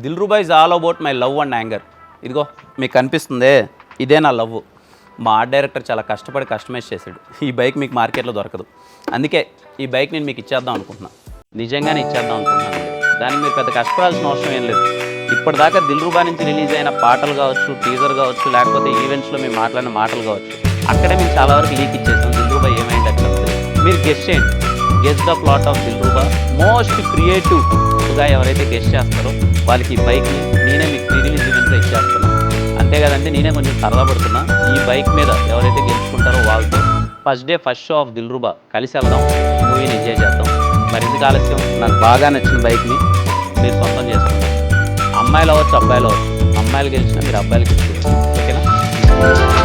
Dilruba is all about my love and anger. ఇదిగో మీకు కనిపిస్తుందే, ఇదే నా లవ్. మా ఆర్ట్ డైరెక్టర్ చాలా కష్టపడి కస్టమైజ్ చేశాడు. ఈ బైక్ మీకు మార్కెట్లో దొరకదు. అందుకే ఈ బైక్ నేను మీకు ఇచ్చేద్దాం అనుకుంటున్నాను. నిజంగానే ఇచ్చేద్దాం అనుకుంటున్నాను. దానికి మీరు పెద్ద కష్టపడాల్సిన అవసరం ఏం లేదు. ఇప్పటిదాకా దిల్రుబా నుంచి రిలీజ్ అయిన పాటలు కావచ్చు, టీజర్ కావచ్చు, లేకపోతే ఈవెంట్స్లో మేము మాట్లాడిన మాటలు కావచ్చు, అక్కడే మేము చాలా వరకు లీక్ ఇచ్చేసాం. దిల్రుబా ఏమైంది అట్లా మీరు గెస్ట్ చేయండి. Guess the plot of Dilruba. Most క్రియేటివ్గా ఎవరైతే గెస్ట్ చేస్తారో వాళ్ళకి ఈ బైక్ని నేనే మీకు ప్రీ రిలీజ్ ఈవెంట్లో ఇచ్చేస్తున్నాను. అంతే కదండి, నేనే కొంచెం సరదా పడుతున్నా. ఈ బైక్ మీద ఎవరైతే గెలుచుకుంటారో వాళ్ళతో first day first show off Dilruba కలిసి వెళ్దాం, మూవీని ఎంజాయ్ చేద్దాం. మరింత ఆలస్యం, నాకు బాగా నచ్చిన బైక్ని మీరు సొంతం చేసుకుంటారు. అమ్మాయిలు అవ్వచ్చు, అబ్బాయిలు అవ్వచ్చు. అమ్మాయిలు గెలిచినా మీరు అబ్బాయిలకి ఇచ్చేయండి. ఓకేనా?